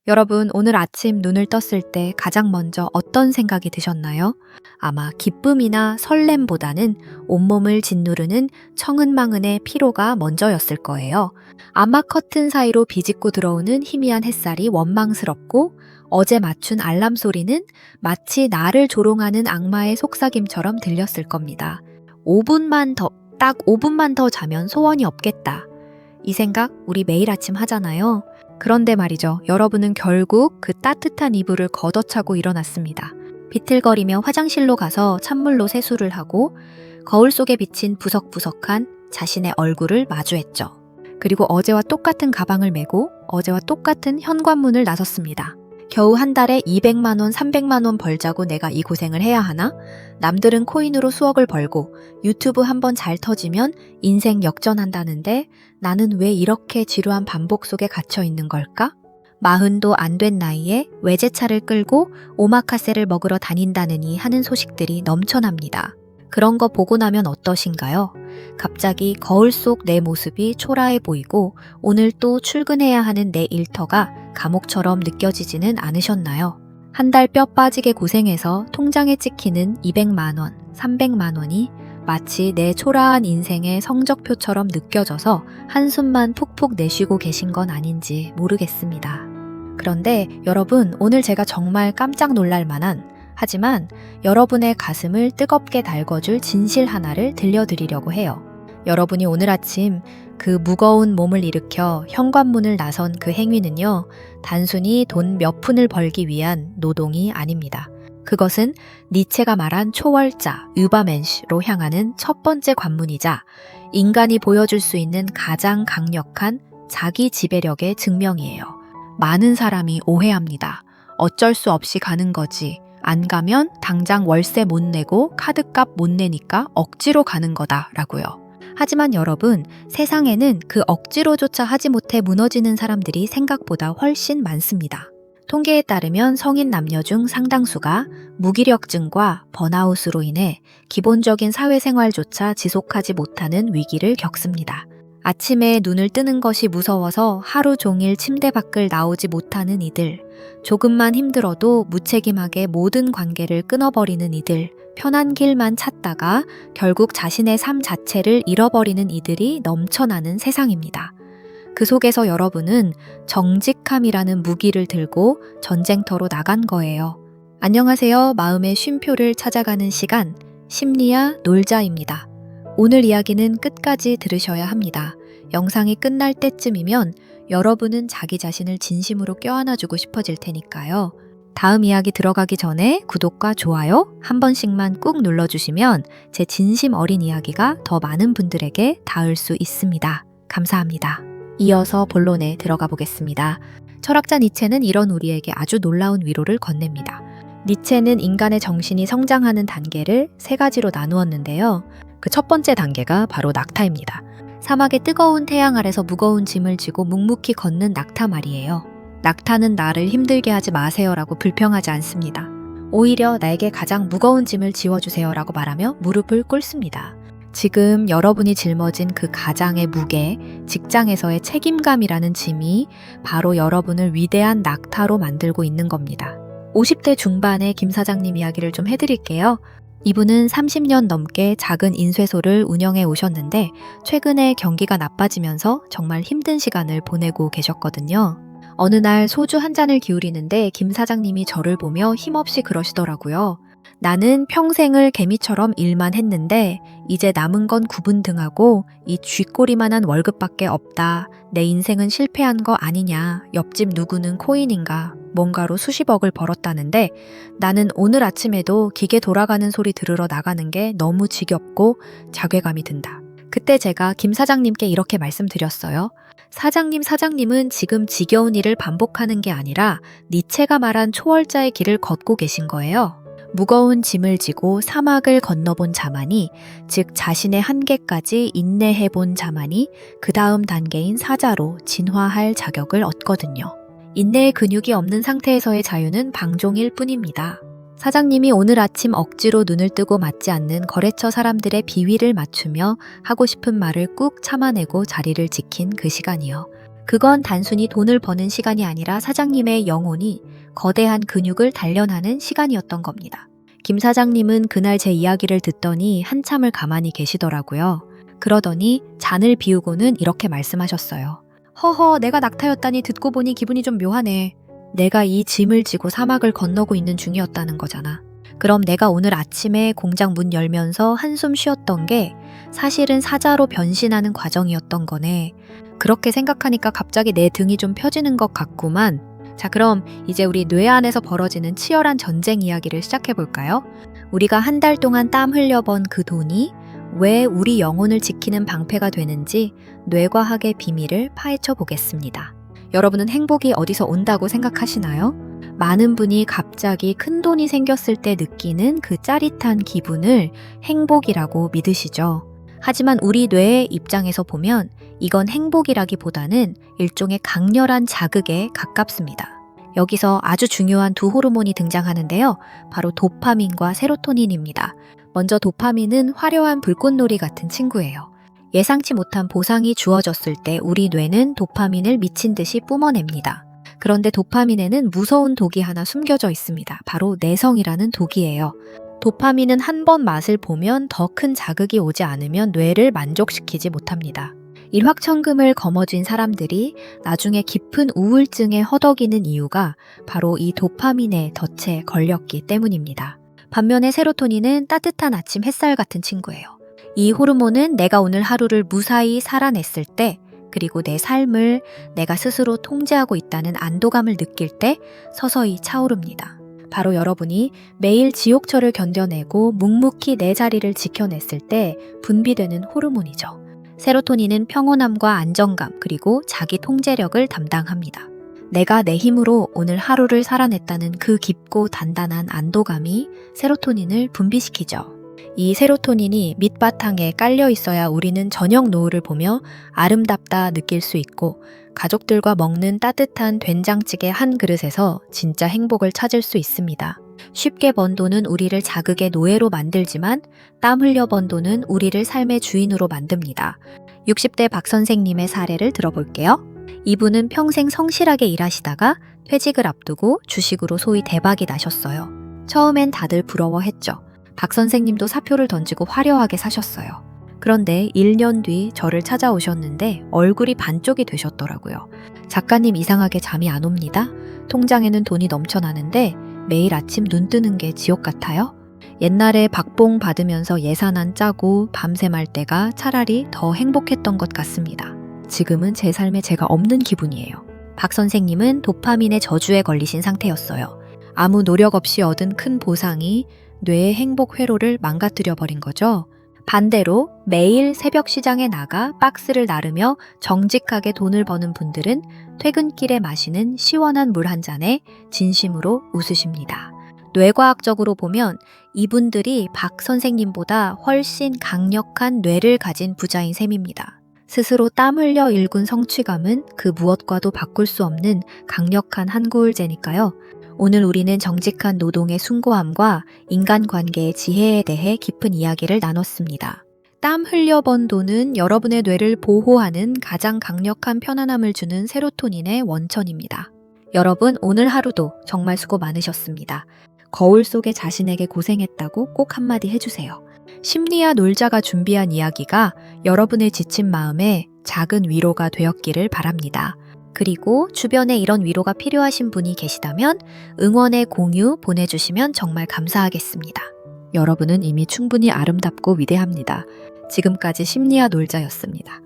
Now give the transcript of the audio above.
여러분, 오늘 아침 눈을 떴을 때 가장 먼저 어떤 생각이 드셨나요? 아마 기쁨이나 설렘보다는 온몸을 짓누르는 청은망은의 피로가 먼저였을 거예요. 암막 커튼 사이로 비집고 들어오는 희미한 햇살이 원망스럽고 어제 맞춘 알람 소리는 마치 나를 조롱하는 악마의 속삭임처럼 들렸을 겁니다. 5분만 더, 딱 5분만 더 자면 소원이 없겠다. 이 생각 우리 매일 아침 하잖아요. 그런데 말이죠. 여러분은 결국 그 따뜻한 이불을 걷어차고 일어났습니다. 비틀거리며 화장실로 가서 찬물로 세수를 하고 거울 속에 비친 부석부석한 자신의 얼굴을 마주했죠. 그리고 어제와 똑같은 가방을 메고 어제와 똑같은 현관문을 나섰습니다. 겨우 한 달에 200만 원, 300만 원 벌자고 내가 이 고생을 해야 하나? 남들은 코인으로 수억을 벌고 유튜브 한번 잘 터지면 인생 역전한다는데 나는 왜 이렇게 지루한 반복 속에 갇혀 있는 걸까? 40도 안 된 나이에 외제차를 끌고 오마카세를 먹으러 다닌다느니 하는 소식들이 넘쳐납니다. 그런 거 보고 나면 어떠신가요? 갑자기 거울 속 내 모습이 초라해 보이고 오늘 또 출근해야 하는 내 일터가 감옥처럼 느껴지지는 않으셨나요? 한 달 뼈 빠지게 고생해서 통장에 찍히는 200만 원, 300만 원이 마치 내 초라한 인생의 성적표처럼 느껴져서 한숨만 푹푹 내쉬고 계신 건 아닌지 모르겠습니다. 그런데 여러분, 오늘 제가 정말 깜짝 놀랄 만한 하지만 여러분의 가슴을 뜨겁게 달궈줄 진실 하나를 들려드리려고 해요. 여러분이 오늘 아침 그 무거운 몸을 일으켜 현관문을 나선 그 행위는요, 단순히 돈 몇 푼을 벌기 위한 노동이 아닙니다. 그것은 니체가 말한 초월자, übermensch로 향하는 첫 번째 관문이자 인간이 보여줄 수 있는 가장 강력한 자기 지배력의 증명이에요. 많은 사람이 오해합니다. 어쩔 수 없이 가는 거지. 안 가면 당장 월세 못 내고 카드값 못 내니까 억지로 가는 거다라고요. 하지만 여러분, 세상에는 그 억지로조차 하지 못해 무너지는 사람들이 생각보다 훨씬 많습니다. 통계에 따르면 성인 남녀 중 상당수가 무기력증과 번아웃으로 인해 기본적인 사회생활조차 지속하지 못하는 위기를 겪습니다. 아침에 눈을 뜨는 것이 무서워서 하루 종일 침대 밖을 나오지 못하는 이들, 조금만 힘들어도 무책임하게 모든 관계를 끊어버리는 이들, 편한 길만 찾다가 결국 자신의 삶 자체를 잃어버리는 이들이 넘쳐나는 세상입니다. 그 속에서 여러분은 정직함이라는 무기를 들고 전쟁터로 나간 거예요. 안녕하세요. 마음의 쉼표를 찾아가는 시간, 심리야 놀자입니다. 오늘 이야기는 끝까지 들으셔야 합니다. 영상이 끝날 때쯤이면 여러분은 자기 자신을 진심으로 껴안아주고 싶어질 테니까요. 다음 이야기 들어가기 전에 구독과 좋아요 한 번씩만 꾹 눌러주시면 제 진심 어린 이야기가 더 많은 분들에게 닿을 수 있습니다. 감사합니다. 이어서 본론에 들어가 보겠습니다. 철학자 니체는 이런 우리에게 아주 놀라운 위로를 건넵니다. 니체는 인간의 정신이 성장하는 단계를 세 가지로 나누었는데요. 그 첫 번째 단계가 바로 낙타입니다. 사막의 뜨거운 태양 아래서 무거운 짐을 지고 묵묵히 걷는 낙타 말이에요. 낙타는 나를 힘들게 하지 마세요라고 불평하지 않습니다. 오히려 나에게 가장 무거운 짐을 지워주세요라고 말하며 무릎을 꿇습니다. 지금 여러분이 짊어진 그 가장의 무게, 직장에서의 책임감이라는 짐이 바로 여러분을 위대한 낙타로 만들고 있는 겁니다. 50대 중반의 김 사장님 이야기를 좀 해드릴게요. 이분은 30년 넘게 작은 인쇄소를 운영해 오셨는데 최근에 경기가 나빠지면서 정말 힘든 시간을 보내고 계셨거든요. 어느 날 소주 한 잔을 기울이는데 김 사장님이 저를 보며 힘없이 그러시더라고요. 나는 평생을 개미처럼 일만 했는데 이제 남은 건 구분등하고 이 쥐꼬리만한 월급밖에 없다. 내 인생은 실패한 거 아니냐. 옆집 누구는 코인인가. 뭔가로 수십억을 벌었다는데 나는 오늘 아침에도 기계 돌아가는 소리 들으러 나가는 게 너무 지겹고 자괴감이 든다. 그때 제가 김 사장님께 이렇게 말씀드렸어요. 사장님은 지금 지겨운 일을 반복하는 게 아니라 니체가 말한 초월자의 길을 걷고 계신 거예요. 무거운 짐을 지고 사막을 건너본 자만이, 즉 자신의 한계까지 인내해본 자만이 그 다음 단계인 사자로 진화할 자격을 얻거든요. 인내의 근육이 없는 상태에서의 자유는 방종일 뿐입니다. 사장님이 오늘 아침 억지로 눈을 뜨고 맞지 않는 거래처 사람들의 비위를 맞추며 하고 싶은 말을 꾹 참아내고 자리를 지킨 그 시간이요. 그건 단순히 돈을 버는 시간이 아니라 사장님의 영혼이 거대한 근육을 단련하는 시간이었던 겁니다. 김 사장님은 그날 제 이야기를 듣더니 한참을 가만히 계시더라고요. 그러더니 잔을 비우고는 이렇게 말씀하셨어요. 허허, 내가 낙타였다니 듣고 보니 기분이 좀 묘하네. 내가 이 짐을 지고 사막을 건너고 있는 중이었다는 거잖아. 그럼 내가 오늘 아침에 공장 문 열면서 한숨 쉬었던 게 사실은 사자로 변신하는 과정이었던 거네. 그렇게 생각하니까 갑자기 내 등이 좀 펴지는 것 같구만. 자, 그럼 이제 우리 뇌 안에서 벌어지는 치열한 전쟁 이야기를 시작해 볼까요? 우리가 한 달 동안 땀 흘려번 그 돈이 왜 우리 영혼을 지키는 방패가 되는지 뇌과학의 비밀을 파헤쳐 보겠습니다. 여러분은 행복이 어디서 온다고 생각하시나요? 많은 분이 갑자기 큰 돈이 생겼을 때 느끼는 그 짜릿한 기분을 행복이라고 믿으시죠. 하지만 우리 뇌의 입장에서 보면 이건 행복이라기보다는 일종의 강렬한 자극에 가깝습니다. 여기서 아주 중요한 두 호르몬이 등장하는데요. 바로 도파민과 세로토닌입니다. 먼저 도파민은 화려한 불꽃놀이 같은 친구예요. 예상치 못한 보상이 주어졌을 때 우리 뇌는 도파민을 미친 듯이 뿜어냅니다. 그런데 도파민에는 무서운 독이 하나 숨겨져 있습니다. 바로 내성이라는 독이에요. 도파민은 한 번 맛을 보면 더 큰 자극이 오지 않으면 뇌를 만족시키지 못합니다. 일확천금을 거머쥔 사람들이 나중에 깊은 우울증에 허덕이는 이유가 바로 이 도파민의 덫에 걸렸기 때문입니다. 반면에 세로토닌은 따뜻한 아침 햇살 같은 친구예요. 이 호르몬은 내가 오늘 하루를 무사히 살아냈을 때, 그리고 내 삶을 내가 스스로 통제하고 있다는 안도감을 느낄 때 서서히 차오릅니다. 바로 여러분이 매일 지옥철을 견뎌내고 묵묵히 내 자리를 지켜냈을 때 분비되는 호르몬이죠. 세로토닌은 평온함과 안정감, 그리고 자기 통제력을 담당합니다. 내가 내 힘으로 오늘 하루를 살아냈다는 그 깊고 단단한 안도감이 세로토닌을 분비시키죠. 이 세로토닌이 밑바탕에 깔려 있어야 우리는 저녁 노을을 보며 아름답다 느낄 수 있고 가족들과 먹는 따뜻한 된장찌개 한 그릇에서 진짜 행복을 찾을 수 있습니다. 쉽게 번 돈은 우리를 자극의 노예로 만들지만 땀 흘려 번 돈은 우리를 삶의 주인으로 만듭니다. 60대 박 선생님의 사례를 들어볼게요. 이분은 평생 성실하게 일하시다가 퇴직을 앞두고 주식으로 소위 대박이 나셨어요. 처음엔 다들 부러워했죠. 박 선생님도 사표를 던지고 화려하게 사셨어요. 그런데 1년 뒤 저를 찾아오셨는데 얼굴이 반쪽이 되셨더라고요. 작가님, 이상하게 잠이 안 옵니다. 통장에는 돈이 넘쳐나는데 매일 아침 눈 뜨는 게 지옥 같아요. 옛날에 박봉 받으면서 예산안 짜고 밤샘 할 때가 차라리 더 행복했던 것 같습니다. 지금은 제 삶에 제가 없는 기분이에요. 박 선생님은 도파민의 저주에 걸리신 상태였어요. 아무 노력 없이 얻은 큰 보상이 뇌의 행복 회로를 망가뜨려 버린 거죠. 반대로 매일 새벽 시장에 나가 박스를 나르며 정직하게 돈을 버는 분들은 퇴근길에 마시는 시원한 물 한 잔에 진심으로 웃으십니다. 뇌과학적으로 보면 이분들이 박 선생님보다 훨씬 강력한 뇌를 가진 부자인 셈입니다. 스스로 땀 흘려 일군 성취감은 그 무엇과도 바꿀 수 없는 강력한 한구울제니까요. 오늘 우리는 정직한 노동의 숭고함과 인간관계의 지혜에 대해 깊은 이야기를 나눴습니다. 땀 흘려 번 돈은 여러분의 뇌를 보호하는 가장 강력한 편안함을 주는 세로토닌의 원천입니다. 여러분, 오늘 하루도 정말 수고 많으셨습니다. 거울 속에 자신에게 고생했다고 꼭 한마디 해주세요. 심리학 놀자가 준비한 이야기가 여러분의 지친 마음에 작은 위로가 되었기를 바랍니다. 그리고 주변에 이런 위로가 필요하신 분이 계시다면 응원의 공유 보내주시면 정말 감사하겠습니다. 여러분은 이미 충분히 아름답고 위대합니다. 지금까지 심리학 놀자였습니다.